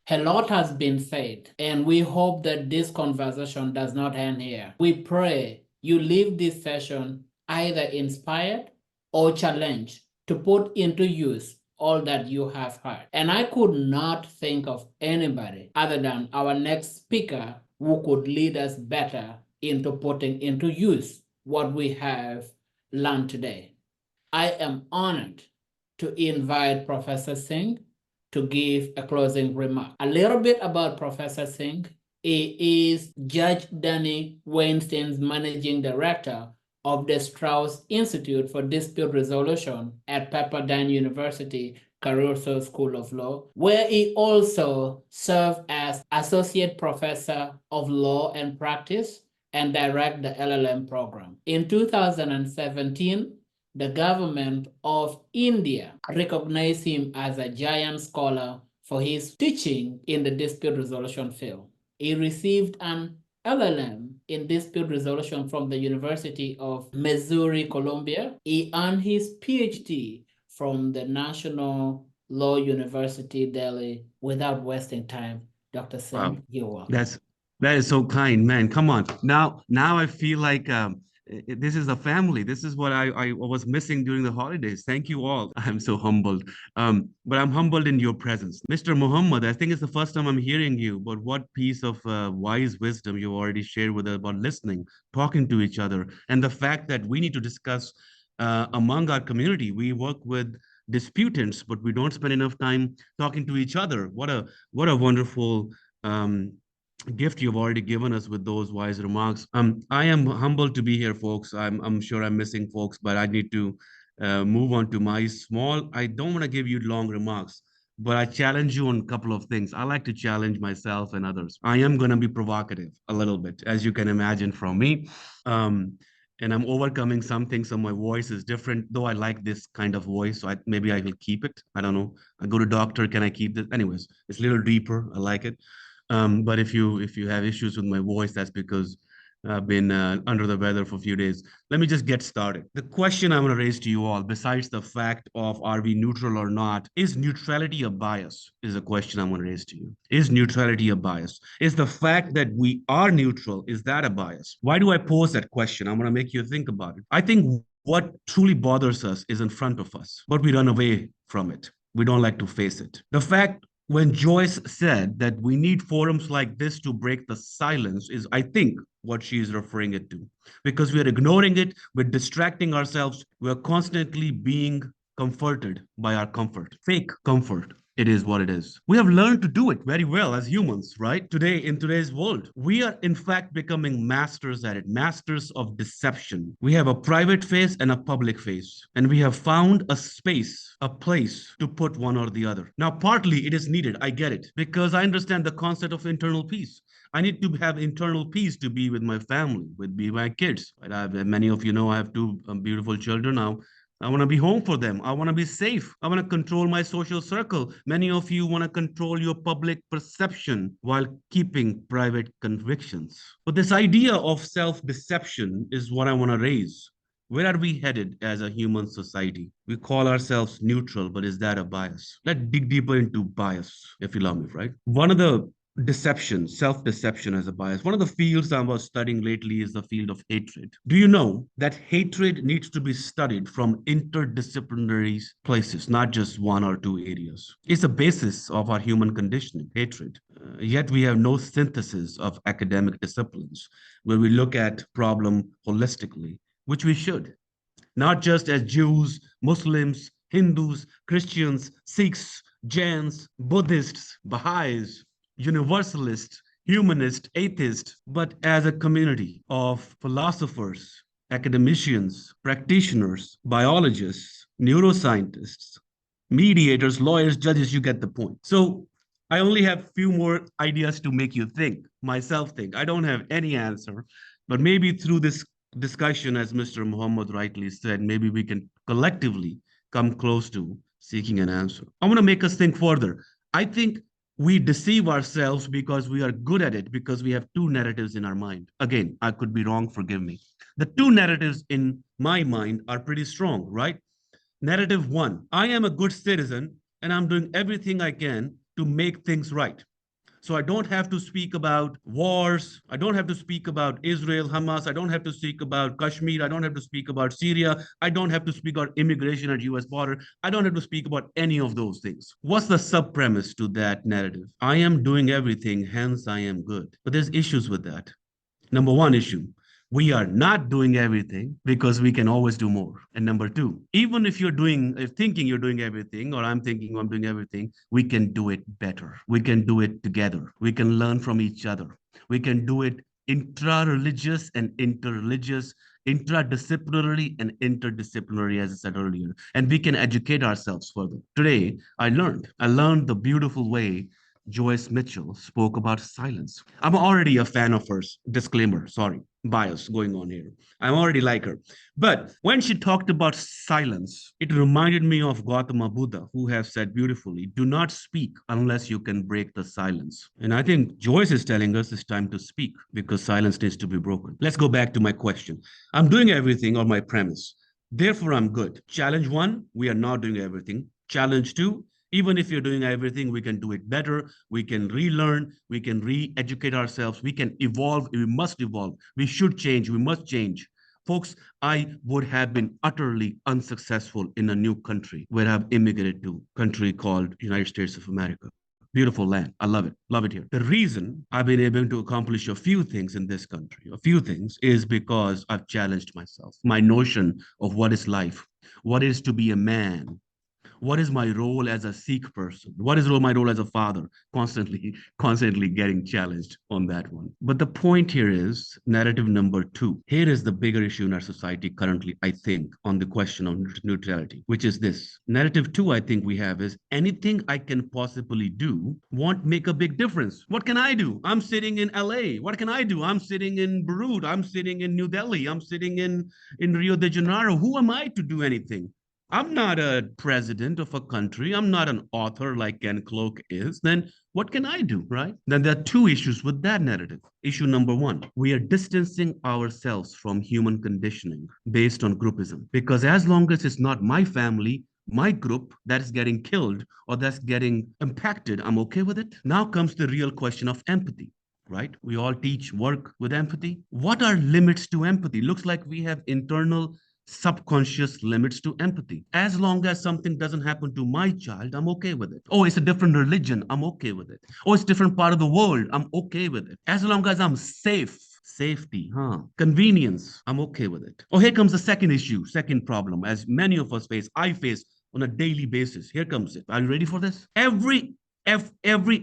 A lot has been said, and we hope that this conversation does not end here. We pray you leave this session either inspired or challenged to put into use all that you have heard. And I could not think of anybody other than our next speaker who could lead us better into putting into use what we have learned today. I am honored to invite Professor Singh to give a closing remark. A little bit about Professor Singh. He is Judge Danny Weinstein's managing director of the Strauss Institute for Dispute Resolution at Pepperdine University Caruso School of Law, where he also served as Associate Professor of Law and Practice and direct the LLM program. In 2017, the government of India recognized him as a giant scholar for his teaching in the dispute resolution field. He received an LLM in dispute resolution from the University of Missouri, Columbia. He earned his Ph.D. from the National Law University, Delhi. Without wasting time, Dr. Singh, wow. You're welcome. That is so kind, man. Come on. Now I feel like this is a family. This is what I was missing during the holidays. Thank you all. I'm so humbled. But I'm humbled in your presence. Mr. Muhammad, I think it's the first time I'm hearing you, but what piece of wise wisdom you already shared with us about listening, talking to each other, and the fact that we need to discuss among our community. We work with disputants, but we don't spend enough time talking to each other. What a wonderful gift you've already given us with those wise remarks. I am humbled to be here, folks. I'm sure I'm missing folks, but I need to move on to my small. I don't want to give you long remarks, but I challenge you on a couple of things. I like to challenge myself and others. I am going to be provocative a little bit, as you can imagine from me. And I'm overcoming something, so my voice is different, though I like this kind of voice, so maybe I will keep it. I don't know. I go to doctor, can I keep this? Anyways, it's a little deeper. I like it. But if you have issues with my voice, that's because I've been under the weather for a few days. Let me just get started. The question I want to raise to you all, besides the fact of are we neutral or not, is neutrality a bias? Is a question I want to raise to you. Is neutrality a bias? Is the fact that we are neutral, is that a bias? Why do I pose that question? I want to make you think about it. I think what truly bothers us is in front of us, but we run away from it. We don't like to face it. The fact when Joyce said that we need forums like this to break the silence is, I think, what she is referring it to. Because we are ignoring it, we're distracting ourselves, we're constantly being comforted by our comfort. Fake comfort. It is what it is. We have learned to do it very well as humans, right? Today, in today's world, we are in fact becoming masters at it, masters of deception. We have a private face and a public face, and we have found a space, a place to put one or the other. Now, partly it is needed. I get it, because I understand the concept of internal peace. I need to have internal peace to be with my family, with my kids. Right? Many of you know I have two beautiful children now. I want to be home for them. I want to be safe. I want to control my social circle. Many of you want to control your public perception while keeping private convictions. But this idea of self-deception is what I want to raise. Where are we headed as a human society? We call ourselves neutral, but is that a bias? Let's dig deeper into bias, if you allow me, right? One of the deception, self-deception as a bias. One of the fields I was studying lately is the field of hatred. Do you know that hatred needs to be studied from interdisciplinary places, not just one or two areas? It's a basis of our human conditioning, hatred. Yet we have no synthesis of academic disciplines where we look at problem holistically, which we should. Not just as Jews, Muslims, Hindus, Christians, Sikhs, Jains, Buddhists, Baha'is, universalist, humanist, atheist, but as a community of philosophers, academicians, practitioners, biologists, neuroscientists, mediators, lawyers, judges, you get the point. So I only have a few more ideas to make you think, myself think. I don't have any answer, but maybe through this discussion, as Mr. Muhammad rightly said, maybe we can collectively come close to seeking an answer. I want to make us think further. I think we deceive ourselves because we are good at it, because we have two narratives in our mind. Again, I could be wrong, forgive me. The two narratives in my mind are pretty strong, right? Narrative one, I am a good citizen and I'm doing everything I can to make things right. So I don't have to speak about wars. I don't have to speak about Israel, Hamas. I don't have to speak about Kashmir. I don't have to speak about Syria. I don't have to speak about immigration at US border. I don't have to speak about any of those things. What's the sub premise to that narrative? I am doing everything, hence I am good. But there's issues with that. Number one issue, we are not doing everything because we can always do more. And number two, even if if thinking you're doing everything, or I'm thinking I'm doing everything, we can do it better. We can do it together. We can learn from each other. We can do it intra-religious and interreligious, interdisciplinary and interdisciplinary, as I said earlier. And we can educate ourselves further. Today, I learned the beautiful way Joyce Mitchell spoke about silence. I'm already a fan of hers. Disclaimer, sorry, bias going on here. I'm already like her. But when she talked about silence, it reminded me of Gautama Buddha, who has said beautifully, do not speak unless you can break the silence. And I think Joyce is telling us it's time to speak because silence needs to be broken. Let's go back to my question. I'm doing everything on my premise. Therefore, I'm good. Challenge one, we are not doing everything. Challenge two, even if you're doing everything, we can do it better. We can relearn. We can re-educate ourselves. We can evolve. We must evolve. We should change. We must change. Folks, I would have been utterly unsuccessful in a new country where I've immigrated to, a country called United States of America. Beautiful land. I love it. Love it here. The reason I've been able to accomplish a few things in this country, a few things, is because I've challenged myself. My notion of what is life, what is to be a man, what is my role as a Sikh person? What is my role as a father? Constantly getting challenged on that one. But the point here is narrative number two. Here is the bigger issue in our society currently, I think, on the question of neutrality, which is this. Narrative two, I think we have is anything I can possibly do won't make a big difference. What can I do? I'm sitting in LA. What can I do? I'm sitting in Beirut. I'm sitting in New Delhi. I'm sitting in Rio de Janeiro. Who am I to do anything? I'm not a president of a country. I'm not an author like Ken Cloak is. Then what can I do, right? Then there are two issues with that narrative. Issue number one, we are distancing ourselves from human conditioning based on groupism. Because as long as it's not my family, my group that is getting killed or that's getting impacted, I'm okay with it. Now comes the real question of empathy. Right? We all teach work with empathy. What are limits to empathy? Looks like we have internal subconscious limits to empathy. As long as something doesn't happen to my child, I'm okay with it. Oh, it's a different religion, I'm okay with it. Oh, it's a different part of the world, I'm okay with it. As long as I'm safe, safety, convenience, I'm okay with it. Oh, here comes the second issue, second problem, as many of us face, I face on a daily basis. Here comes it. Are you ready for this? Every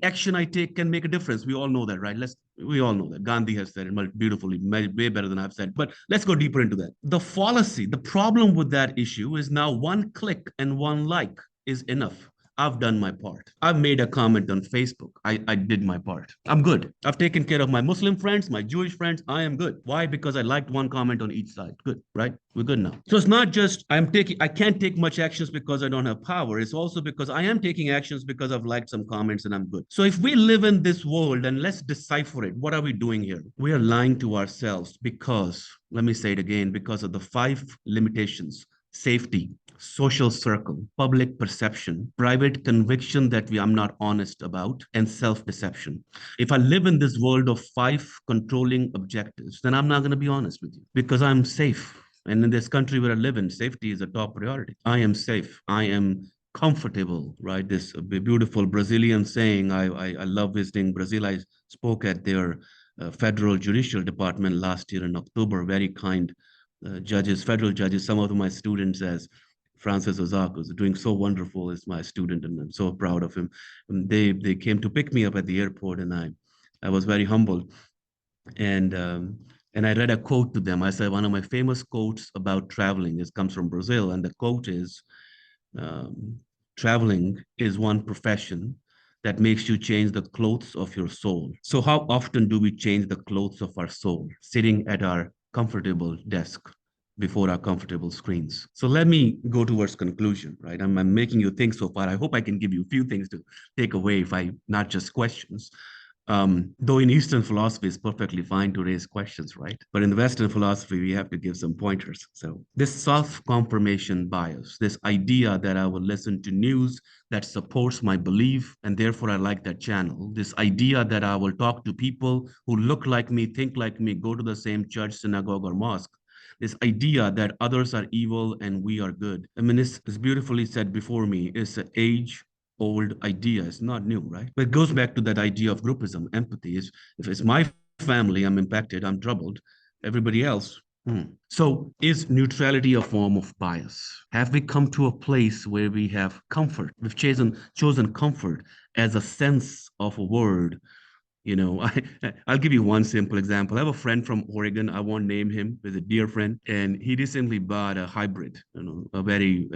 action I take can make a difference. We all know that, right? We all know that. Gandhi has said it beautifully, way better than I've said. But let's go deeper into that. The fallacy, the problem with that issue is now one click and one like is enough. I've done my part. I've made a comment on Facebook. I did my part. I'm good. I've taken care of my Muslim friends, my Jewish friends. I am good. Why? Because I liked one comment on each side. Good, right? We're good now. So it's not just I can't take much actions because I don't have power. It's also because I am taking actions because I've liked some comments and I'm good. So if we live in this world and let's decipher it, what are we doing here? We are lying to ourselves because, let me say it again, because of the five limitations: safety, social circle, public perception, private conviction that I'm not honest about, and self-deception. If I live in this world of five controlling objectives, then I'm not going to be honest with you because I'm safe. And in this country where I live in, safety is a top priority. I am safe. I am comfortable, right? This beautiful Brazilian saying, I love visiting Brazil. I spoke at their federal judicial department last year in October, very kind judges, federal judges, some of my students, as Francis Ozako is doing so wonderful, is my student, and I'm so proud of him. And they came to pick me up at the airport, and I was very humbled. And I read a quote to them. I said one of my famous quotes about traveling comes from Brazil, and the quote is, "Traveling is one profession that makes you change the clothes of your soul." So how often do we change the clothes of our soul, sitting at our comfortable desk before our comfortable screens? So let me go towards conclusion, right? I'm making you think so far. I hope I can give you a few things to take away, if I not just questions. Though in Eastern philosophy, it's perfectly fine to raise questions, right? But in the Western philosophy, we have to give some pointers. So, this self confirmation bias, this idea that I will listen to news that supports my belief, and therefore I like that channel, this idea that I will talk to people who look like me, think like me, go to the same church, synagogue, or mosque. This idea that others are evil and we are good. I mean, it's beautifully said before me, it's an age old idea. It's not new, right? But it goes back to that idea of groupism. Empathy is if it's my family, I'm impacted, I'm troubled. Everybody else. So, is neutrality a form of bias? Have we come to a place where we have comfort? We've chosen comfort as a sense of a word. I'll give you one simple example. I have a friend from Oregon. I won't name him. He's a dear friend, and he recently bought a hybrid. A very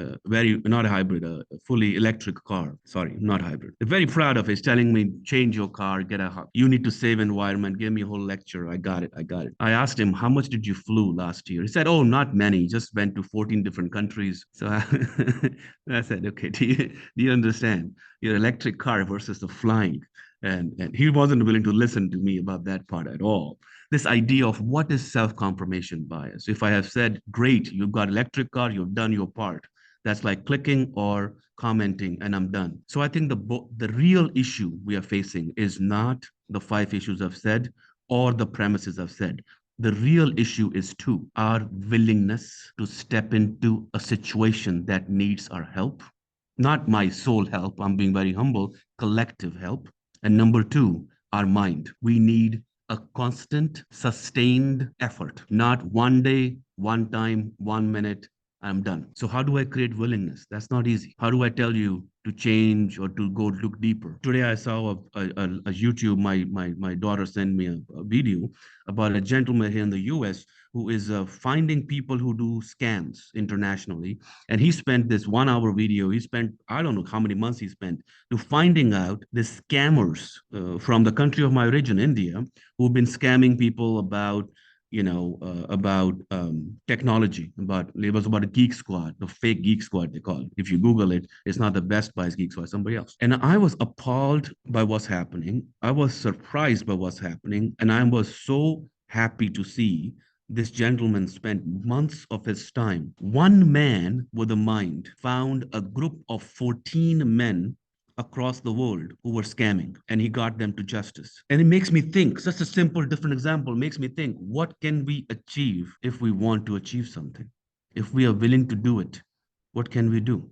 not a hybrid, a fully electric car. Sorry, not hybrid. I'm very proud of it. He's telling me, change your car, get a. You need to save environment. Give me a whole lecture. I got it. I got it. I asked him, how much did you flew last year? He said, oh, not many. Just went to 14 different countries. So I said, okay, do you understand? Your electric car versus the flying. And he wasn't willing to listen to me about that part at all. This idea of what is self-confirmation bias. If I have said, great, you've got electric car, you've done your part, that's like clicking or commenting and I'm done. So I think the real issue we are facing is not the five issues I've said or the premises I've said. The real issue is two, our willingness to step into a situation that needs our help, not my sole help, I'm being very humble, collective help. And number two, our mind. We need a constant, sustained effort, not one day, one time, 1 minute, I'm done. So, how do I create willingness? That's not easy. How do I tell you to change or to go look deeper? Today, I saw a YouTube, my daughter sent me a video about a gentleman here in the US who is finding people who do scams internationally. And he spent this 1 hour video, he spent, I don't know how many months he spent to finding out the scammers from the country of my origin, India, who've been scamming people about technology. About it was about a geek squad, the fake geek squad they call it. If you Google it, it's not the Best Buys geek squad, somebody else. And I was appalled by what's happening. I was surprised by what's happening, and I was so happy to see this gentleman spent months of his time. One man with a mind found a group of 14 men across the world who were scamming, and he got them to justice. And it makes me think, such a simple, different example makes me think, what can we achieve if we want to achieve something? If we are willing to do it, what can we do?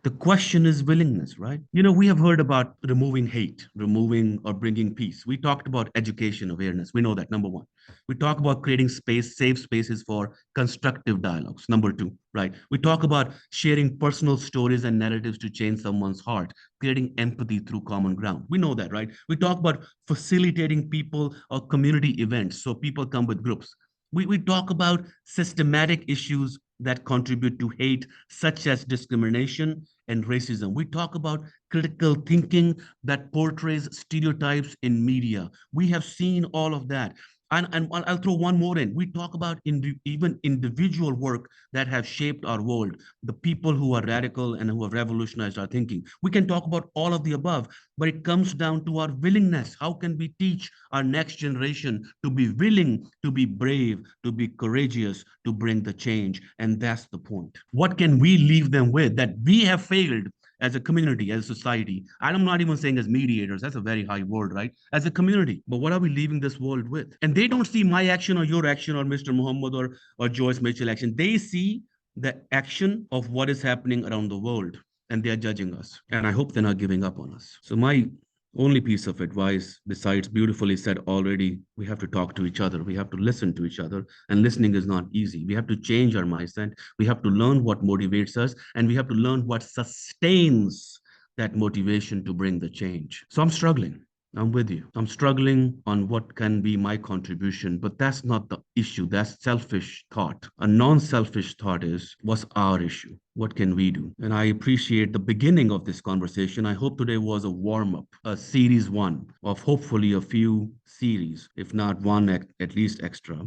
The question is willingness, right? We have heard about removing hate, removing or bringing peace. We talked about education awareness. We know that, number one. We talk about creating space, safe spaces for constructive dialogues, number two, right? We talk about sharing personal stories and narratives to change someone's heart, creating empathy through common ground. We know that, right? We talk about facilitating people or community events so people come with groups. We talk about systematic issues that contribute to hate, such as discrimination and racism. We talk about critical thinking that portrays stereotypes in media. We have seen all of that. And I'll throw one more in. We talk about even individual work that have shaped our world, the people who are radical and who have revolutionized our thinking. We can talk about all of the above, but it comes down to our willingness. How can we teach our next generation to be willing, to be brave, to be courageous, to bring the change? And that's the point. What can we leave them with that we have failed as a community, as a society? I'm not even saying as mediators, that's a very high word, right? As a community. But what are we leaving this world with? And they don't see my action or your action or Mr. Muhammad or Joyce Mitchell action. They see the action of what is happening around the world, and they are judging us. And I hope they're not giving up on us. So my only piece of advice, besides beautifully said already, we have to talk to each other. We have to listen to each other. And listening is not easy. We have to change our mindset. We have to learn what motivates us, and we have to learn what sustains that motivation to bring the change. So I'm struggling. I'm with you. I'm struggling on what can be my contribution, but that's not the issue. That's selfish thought. A non selfish thought is, what's our issue? What can we do? And I appreciate the beginning of this conversation. I hope today was a warm up, a series one of hopefully a few series, if not one at least extra,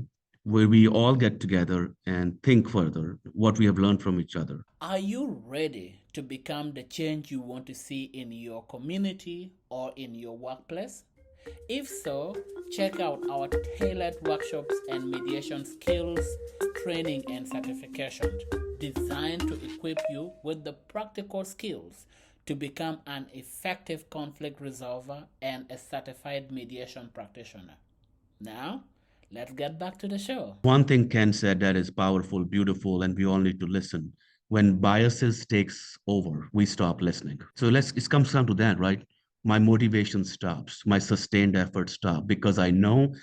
where we all get together and think further what we have learned from each other. Are you ready to become the change you want to see in your community or in your workplace? If so, check out our tailored workshops and mediation skills, training, and certification designed to equip you with the practical skills to become an effective conflict resolver and a certified mediation practitioner. Now, let's get back to the show. One thing Ken said that is powerful, beautiful, and we all need to listen. When biases takes over, we stop listening. So it comes down to that, right? My motivation stops, my sustained effort stop because I know,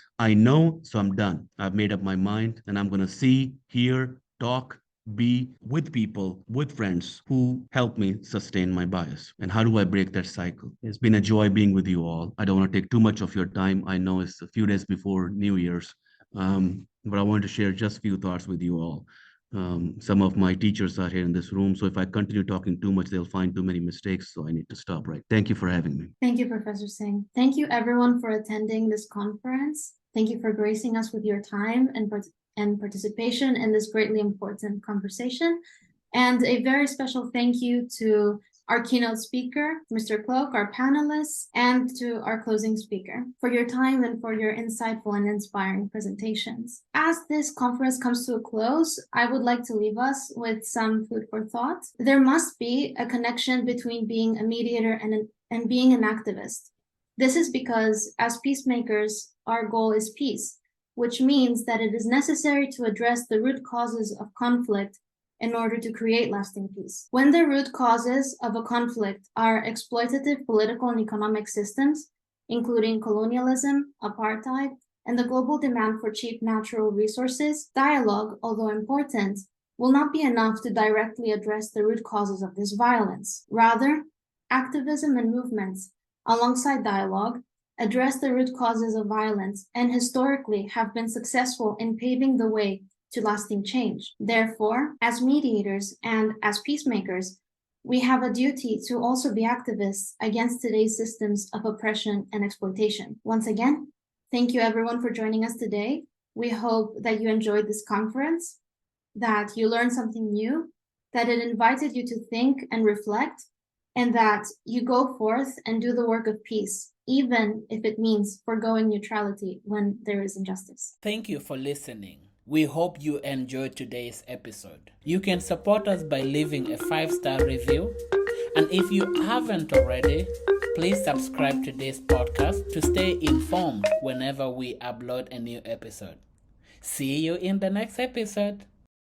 so I'm done. I've made up my mind and I'm gonna see, hear, talk, be with people, with friends who help me sustain my bias. And how do I break that cycle? It's been a joy being with you all. I don't want to take too much of your time. I know it's a few days before New Year's. But I wanted to share just a few thoughts with you all. Some of my teachers are here in this room, so if I continue talking too much, they'll find too many mistakes, so I need to stop, right? Thank you for having me. Thank you, Professor Singh. Thank you, everyone, for attending this conference. Thank you for gracing us with your time and participation in this greatly important conversation. And a very special thank you to our keynote speaker, Mr. Cloak, our panelists, and to our closing speaker for your time and for your insightful and inspiring presentations. As this conference comes to a close, I would like to leave us with some food for thought. There must be a connection between being a mediator and being an activist. This is because as peacemakers, our goal is peace, which means that it is necessary to address the root causes of conflict in order to create lasting peace. When the root causes of a conflict are exploitative political and economic systems, including colonialism, apartheid, and the global demand for cheap natural resources, dialogue, although important, will not be enough to directly address the root causes of this violence. Rather, activism and movements, alongside dialogue, address the root causes of violence and historically have been successful in paving the way to lasting change. Therefore, as mediators and as peacemakers, we have a duty to also be activists against today's systems of oppression and exploitation. Once again, thank you everyone for joining us today. We hope that you enjoyed this conference, that you learned something new, that it invited you to think and reflect, and that you go forth and do the work of peace, even if it means forgoing neutrality when there is injustice. Thank you for listening. We hope you enjoyed today's episode. You can support us by leaving a 5-star review. And if you haven't already, please subscribe to this podcast to stay informed whenever we upload a new episode. See you in the next episode.